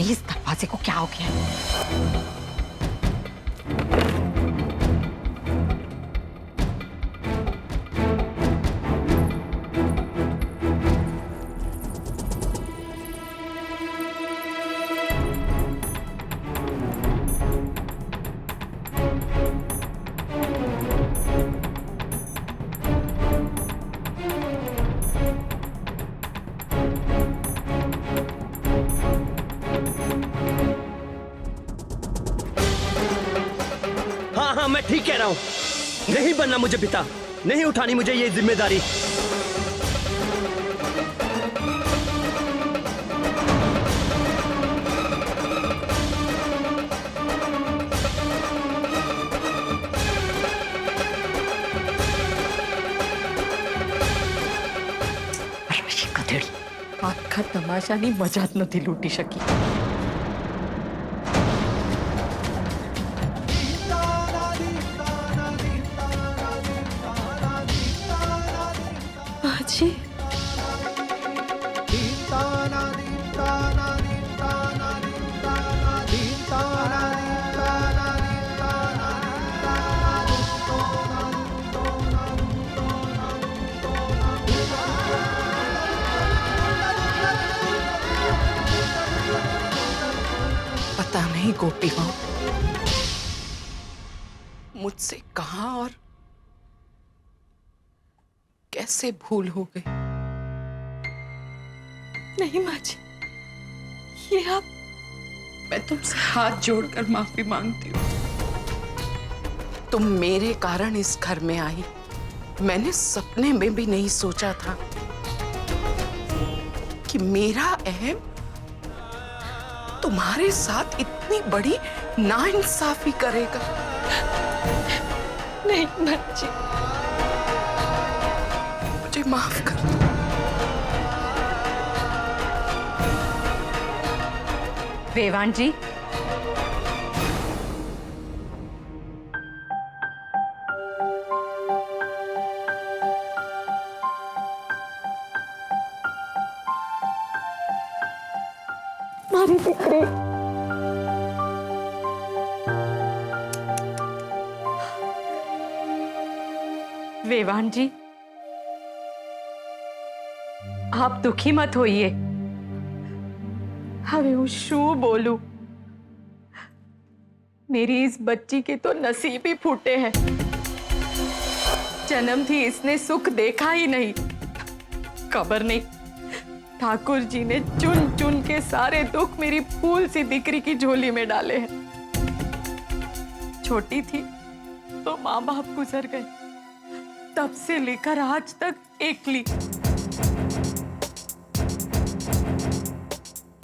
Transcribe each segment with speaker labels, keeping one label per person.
Speaker 1: नहीं इस दरवाजे को क्या हो गया है?
Speaker 2: हाँ हाँ, मैं ठीक कह रहा हूँ। नहीं बनना मुझे पिता, नहीं उठानी मुझे ये जिम्मेदारी।
Speaker 1: આખા તમાશાની મજા જ નથી લૂંટી શકી. બાજી
Speaker 3: पता नहीं गोपी माँ मुझसे कहाँ और कैसे भूल हो गई।
Speaker 1: नहीं माँ जी, ये आप,
Speaker 3: मैं तुमसे हाथ जोड़कर माफी मांगती हूँ। तुम मेरे कारण इस घर में आई, मैंने सपने में भी नहीं सोचा था कि मेरा अहम तुम्हारे साथ इतनी बड़ी नाइंसाफी करेगा।
Speaker 1: नहीं माँ जी,
Speaker 3: मुझे माफ कर दो।
Speaker 1: वेवान जी, मारी दीकरी वेवान जी, आप दुखी मत होइए। હવે હું શું બોલું? मेरी इस बच्ची के तो नसीब ही फूटे हैं। जन्म थी इसने सुख देखा ही नहीं। खबर नहीं, ठाकुर जी ने चुन चुन के सारे दुख मेरी फूल सी दिकरी की झोली में डाले हैं। छोटी थी तो माँ बाप गुजर गए, तब से लेकर आज तक एकली।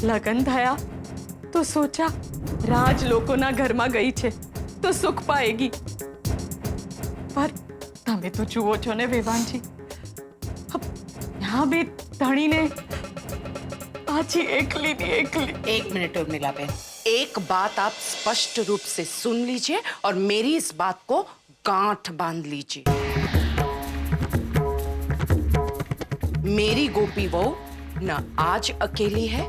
Speaker 1: लगन थया तो सोचा राज लोकोना घर में गई छे तो सुख पाएगी, पर तमे तो जुओ छो ने वेवान जी, अब यहाँ भी धणी ने पाची एकली नी एकली।
Speaker 3: एक मिनट उर्मिला बहन, एक बात आप स्पष्ट रूप से सुन लीजिए और मेरी इस बात को गांठ बांध लीजिए। मेरी गोपी बहू न आज अकेली है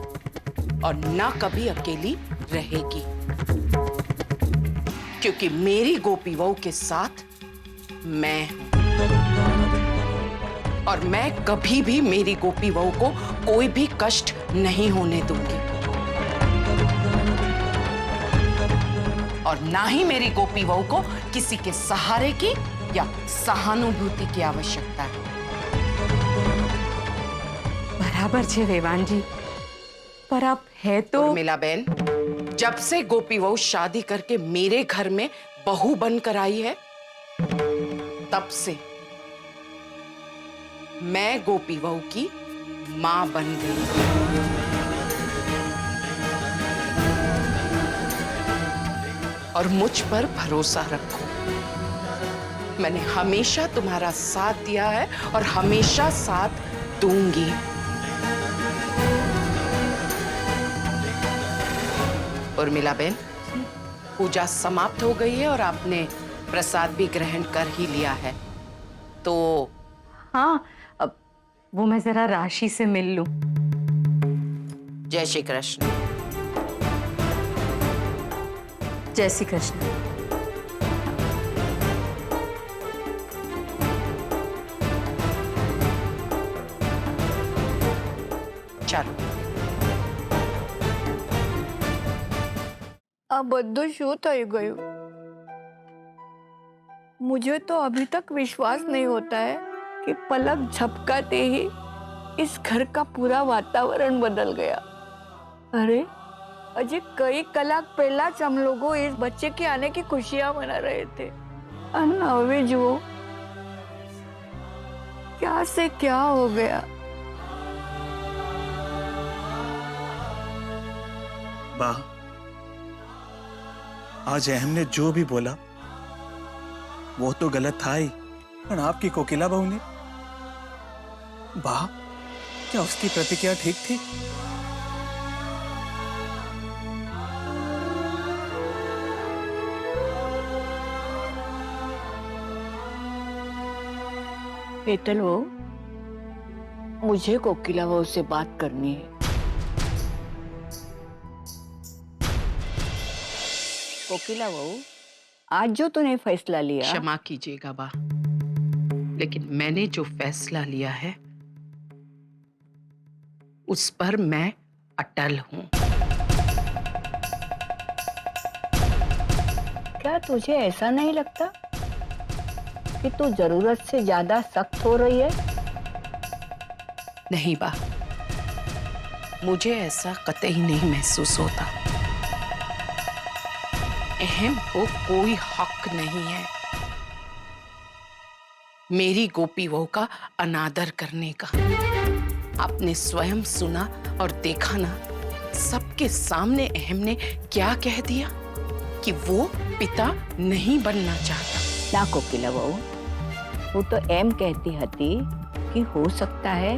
Speaker 3: और न कभी अकेली रहेगी, क्योंकि मेरी गोपी बहू के साथ मैं हूं और मैं कभी भी मेरी गोपी बहू को कोई भी कष्ट नहीं होने दूंगी और ना ही मेरी गोपी बहू को किसी के सहारे की या सहानुभूति की आवश्यकता है।
Speaker 1: बराबर छे वेवान जी, पर आप है तो
Speaker 3: उर्मिला बहन, जब से गोपी बहू शादी करके मेरे घर में बहू बनकर आई है, तब से मैं गोपी बहू की मां बन गई। और मुझ पर भरोसा रखो, मैंने हमेशा तुम्हारा साथ दिया है और हमेशा साथ दूंगी। उर्मिला बहन, पूजा समाप्त हो गई है और आपने प्रसाद भी ग्रहण कर ही लिया है, तो
Speaker 1: हाँ, अब वो मैं जरा राशि से मिल लूं।
Speaker 3: जय श्री कृष्ण।
Speaker 4: जय श्री कृष्ण।
Speaker 3: चलो
Speaker 5: આ બધું શું થઈ ગયું? मुझे तो अभी तक विश्वास नहीं होता है कि पलक झपकाते ही इस घर का पूरा वातावरण बदल गया। अरे अजय कई कलाक पहला हम लोगों इस बच्चे के आने की खुशियां मना रहे थे। अभी जुओ क्या से क्या हो गया।
Speaker 6: बा, आज अहम ने जो भी बोला वो तो गलत था ही, पर आपकी कोकिला बहू ने, बा, क्या उसकी प्रतिक्रिया ठीक थी?
Speaker 5: हेतल बहू, मुझे कोकिला बहू से बात करनी है। कोकिला बहू, आज जो तूने फैसला लिया,
Speaker 3: क्षमा कीजिएगा बा, लेकिन मैंने जो फैसला लिया है उस पर मैं अटल हूं।
Speaker 5: क्या तुझे ऐसा नहीं लगता कि तू जरूरत से ज्यादा सख्त हो रही है?
Speaker 3: नहीं बा, मुझे ऐसा कतई नहीं महसूस होता। अहम को कोई हक नहीं है मेरी गोपी बहू का अनादर करने का। आपने स्वयं सुना और देखा ना, सबके सामने अहम ने क्या कह दिया कि वो पिता नहीं बनना चाहता।
Speaker 5: ना कोकिला बहू, वो तो एम कहती हती कि हो सकता है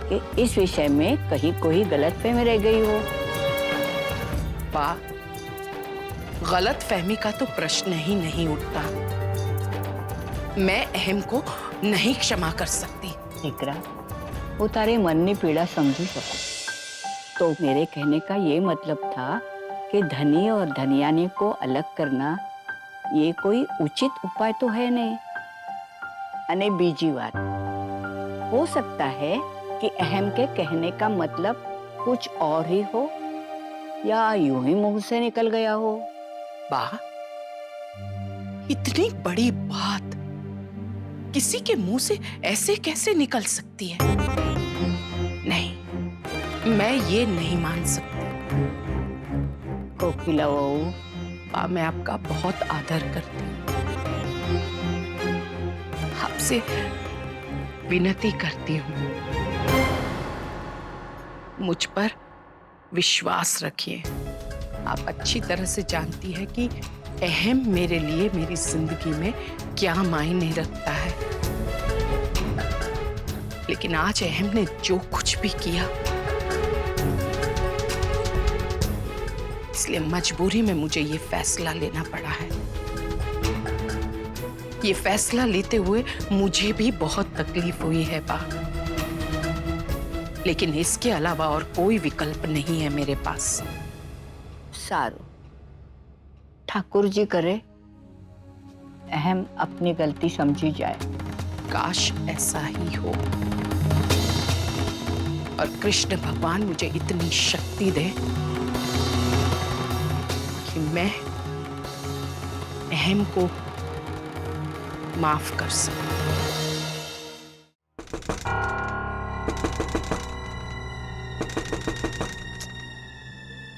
Speaker 5: कि इस विषय में कहीं कोई गलतफहमी रह गई हो।
Speaker 3: बा, गलत फहमी का तो प्रश्न ही नहीं उठता। मैं अहम को नहीं क्षमा कर सकती।
Speaker 5: इकरा, वो तारे मन की पीड़ा समझी सकूं, तो मेरे कहने का ये मतलब था कि धनी और धनियानी को अलग करना ये कोई उचित उपाय तो है नहीं। अने बीजी बात, हो सकता है कि अहम के कहने का मतलब कुछ और ही हो, या यूं ही मुंह से निकल गया हो।
Speaker 3: बा, इतनी बड़ी बात किसी के मुंह से ऐसे कैसे निकल सकती है? नहीं, मैं ये नहीं मान सकती।
Speaker 5: कोकिला बहू,
Speaker 3: बा, मैं आपका बहुत आदर करती हूँ। आपसे विनती करती हूँ, मुझ पर विश्वास रखिए। आप अच्छी तरह से जानती है कि अहम मेरे लिए मेरी जिंदगी में क्या मायने रखता है। लेकिन आज अहम ने जो कुछ भी किया, इसलिए मजबूरी में मुझे ये फैसला लेना पड़ा है। ये फैसला लेते हुए मुझे भी बहुत तकलीफ हुई है बा, लेकिन इसके अलावा और कोई विकल्प नहीं है मेरे पास।
Speaker 5: सारू, ठाकुर जी करे अहम अपनी गलती समझी जाए।
Speaker 3: काश ऐसा ही हो और कृष्ण भगवान मुझे इतनी शक्ति दे कि मैं अहम को माफ कर सकूं।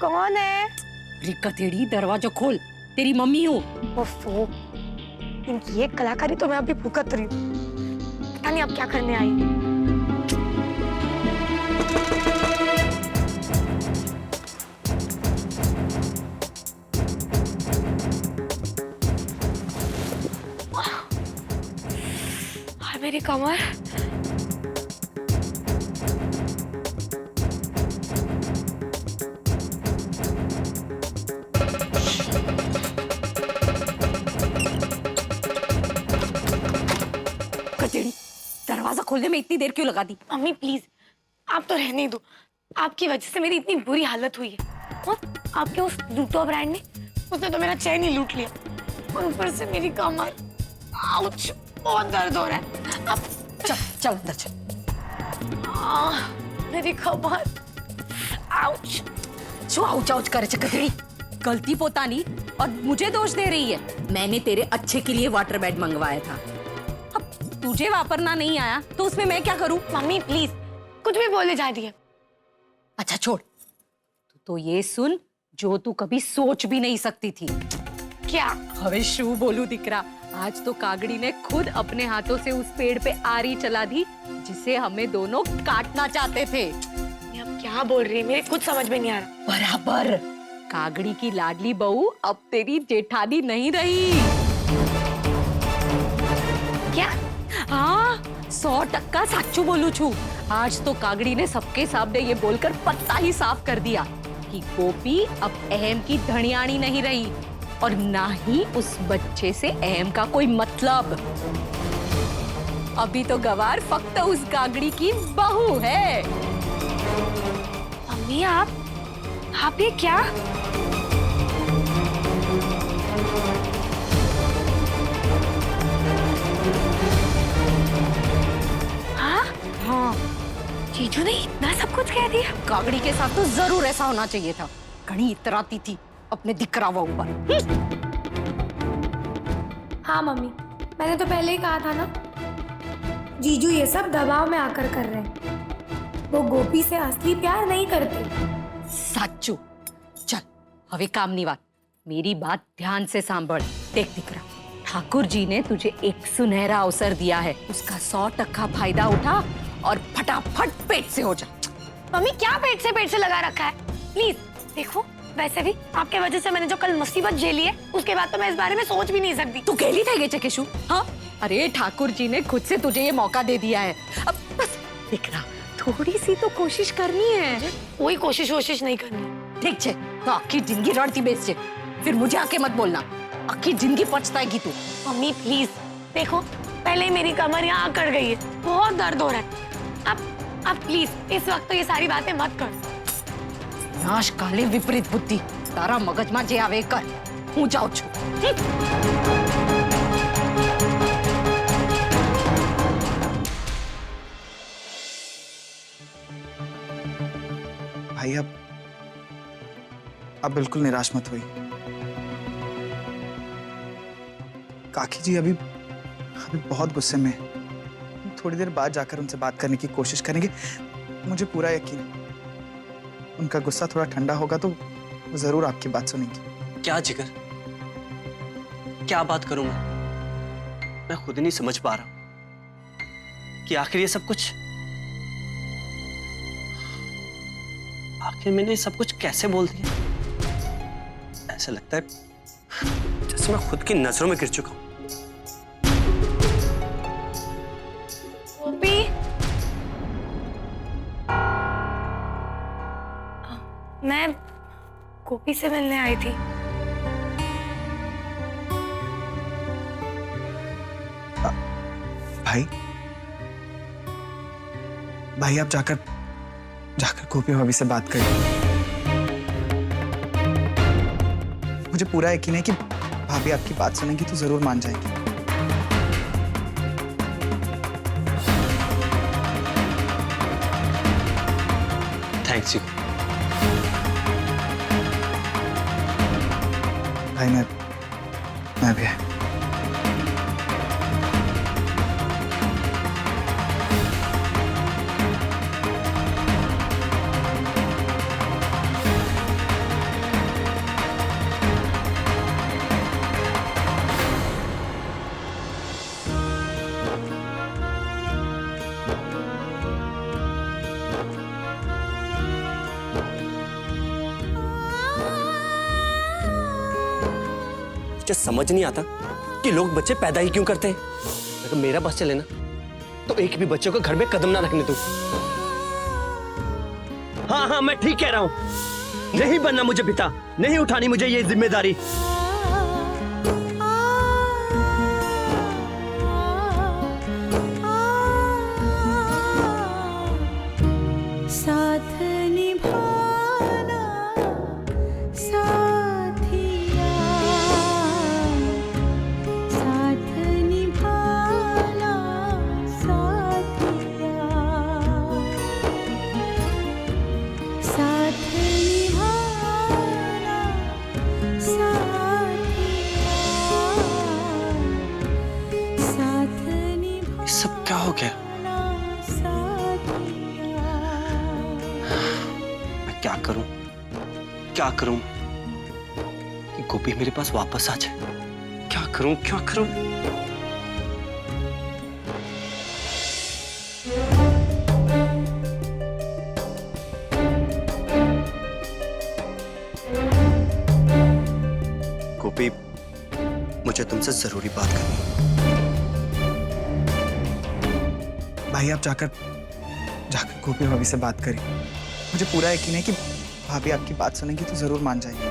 Speaker 4: कौन है?
Speaker 7: रिक्का तेरी, दरवाजा खोल, तेरी मम्मी हूँ।
Speaker 4: ओफो, इनकी ये कलाकारी तो मैं अभी भुगत रही हूँ। पता नहीं अब क्या करने आई। हाय मेरी कमर।
Speaker 7: तेरी, दरवाजा खोलने में इतनी देर क्यों लगा दी?
Speaker 4: मम्मी प्लीज, आप तो रहने दो। आपकी वजह से मेरी इतनी बुरी हालत हुई है, और आपके उस जूतो ब्रांड ने उसने तो मेरा चैन ही लूट लिया और ऊपर से मेरी कमर। आउच, बहुत दर्द हो रहा है। अब
Speaker 7: चल चल अंदर चल।
Speaker 4: मेरी कमर। आउच।
Speaker 7: जो आउच आउच करे चकतरी, गलती पोतानी और मुझे दोष दे रही है। मैंने तेरे अच्छे के लिए वाटर बेड मंगवाया था, अब तुझे वापरना नहीं आया तो उसमें मैं क्या करूं?
Speaker 4: मम्मी प्लीज, कुछ भी बोले जा रही है।
Speaker 7: अच्छा छोड़, तू तो ये सुन जो तू कभी सोच भी नहीं सकती थी।
Speaker 4: क्या?
Speaker 7: हवे शू बोलू दिकरा, आज तो कागड़ी ने खुद अपने हाथों से उस पेड़ पे आरी चला दी जिसे हमें दोनों काटना चाहते थे।
Speaker 4: ये अब क्या बोल रही है, मेरे कुछ समझ में नहीं आ रहा।
Speaker 7: बराबर, कागड़ी की लाडली बहू अब तेरी जेठानी नहीं रही।
Speaker 4: क्या?
Speaker 7: हाँ, 100% साचू बोलू छू। आज तो कागड़ी ने सबके सामने ये बोलकर पत्ता ही साफ कर दिया कि गोपी अब अहम की धनियाणी नहीं रही और ना ही उस बच्चे से अहम का कोई मतलब। अभी तो गवार फक्त उस कागड़ी की बहू है।
Speaker 4: मम्मी आप ये क्या? हाँ, जीजू ने इतना सब कुछ कह दिया।
Speaker 7: कागड़ी के साथ तो जरूर ऐसा होना चाहिए था। घड़ी इतराती थी अपने दिकरावा ऊपर।
Speaker 8: हाँ मम्मी, मैंने तो पहले ही कहा था ना, जीजू ये सब दबाव में आकर कर रहे हैं। वो गोपी से असली प्यार नहीं करते।
Speaker 7: साचू, चल हवे काम नहीं बात, मेरी बात ध्यान से सांभळ। देख दिकरा, ठाकुर जी ने तुझे एक सुनहरा अवसर दिया है, उसका 100% फायदा उठा और फटाफट पेट से हो जा।
Speaker 4: मम्मी क्या पेट से लगा रखा है? प्लीज देखो, वैसे भी आपके वजह से मैंने जो कल मुसीबत झेली है, उसके बाद तो मैं इस बारे में सोच भी नहीं सकती।
Speaker 7: तू खेली थे चकेशु? हाँ, अरे ठाकुर जी ने खुद से तुझे ये मौका दे दिया है। अब बस दिकरा, थोड़ी सी तो कोशिश करनी है।
Speaker 4: कोई कोशिश नहीं करनी।
Speaker 7: ठीक छे, तो आखी जिंदगी रड़ती बेच छे, फिर मुझे आके मत बोलना, आखी जिंदगी पछताएगी तू।
Speaker 4: मम्मी प्लीज देखो, पहले ही मेरी कमर यहाँ अकड़ गई है, बहुत दर्द हो रहा है। अब प्लीज इस वक्त तो ये सारी बातें मत कर।
Speaker 7: नाश काले विपरीत बुद्धि, तारा मगज में जे आवे कर, हूँ जाऊं छू।
Speaker 6: भाई अब बिल्कुल निराश मत हुई। काकी जी अभी बहुत गुस्से में हैं। थोड़ी देर बाद जाकर उनसे बात करने की कोशिश करेंगे। मुझे पूरा यकीन है उनका गुस्सा थोड़ा ठंडा होगा तो वो जरूर आपकी बात सुनेंगी।
Speaker 2: क्या जिगर, क्या बात करूं मैं खुद ही नहीं समझ पा रहा कि आखिर ये सब कुछ, आखिर मैंने सब कुछ कैसे बोल दिया। ऐसा लगता है जैसे मैं खुद की नजरों में गिर चुका हूं।
Speaker 4: गोपी, मैं गोपी से मिलने आई थी।
Speaker 6: भाई आप जाकर गोपी भाभी से बात करिए। मुझे पूरा यकीन है कि भाभी आपकी बात सुनेंगी तो जरूर मान जाएगी।
Speaker 2: थैंक्स यू
Speaker 6: भाई, मैं भी है।
Speaker 2: मुझे समझ नहीं आता कि लोग बच्चे पैदा ही क्यों करते हैं। अगर मेरा बस चले ना तो एक भी बच्चे को घर में कदम ना रखने दूं। हाँ मैं ठीक कह रहा हूं। नहीं बनना मुझे पिता, नहीं उठानी मुझे ये जिम्मेदारी।
Speaker 8: साथ निभाना साथिया।
Speaker 2: सब क्या हो गया? मैं क्या करूं कि गोपी मेरे पास वापस आ जाए? क्या करूं? गोपी, मुझे तुमसे जरूरी बात करनी है।
Speaker 6: भाई आप जाकर गोपी भाभी से बात करें। मुझे पूरा यकीन है कि भाभी आपकी बात सुनेंगी तो जरूर मान जाएंगी।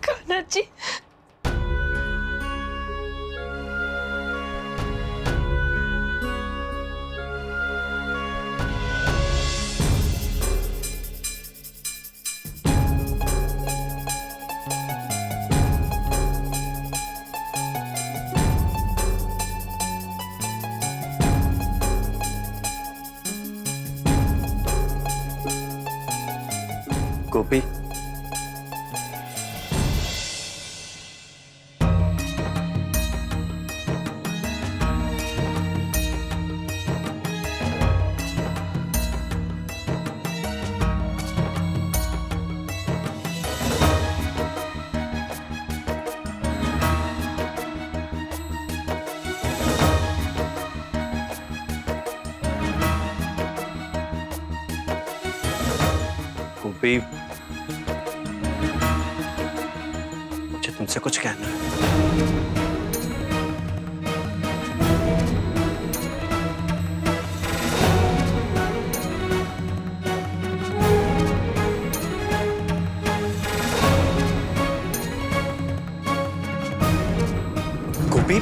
Speaker 1: कान्हा जी,
Speaker 2: गोपी, गोपी, मुझे तुमसे कुछ कहना है। गोपी,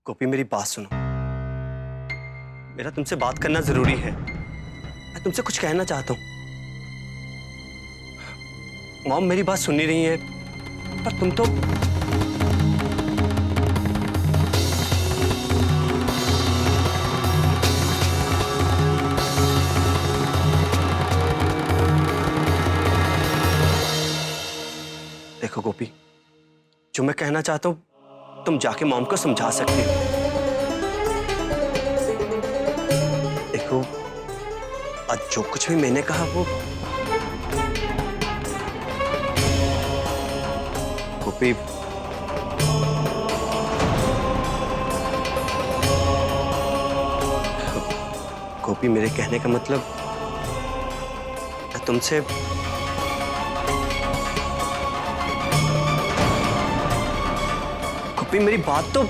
Speaker 2: गोपी मेरी बात सुनो। मेरा तुमसे बात करना जरूरी है। मैं तुमसे कुछ कहना चाहता हूं। मॉम मेरी बात सुन नहीं रही है, पर तुम तो देखो गोपी, जो मैं कहना चाहता हूं तुम जाके मॉम को समझा सकते हो। देखो, आज जो कुछ भी मैंने कहा वो गोपी, गोपी मेरे कहने का मतलब मैं तुमसे गोपी मेरी बात तो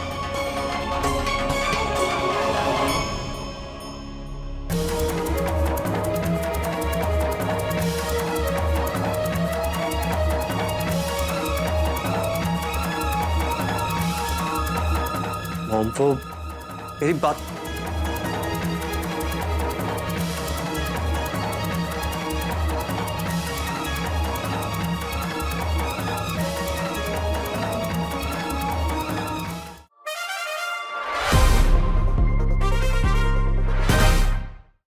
Speaker 2: मॉम, वो मेरी बात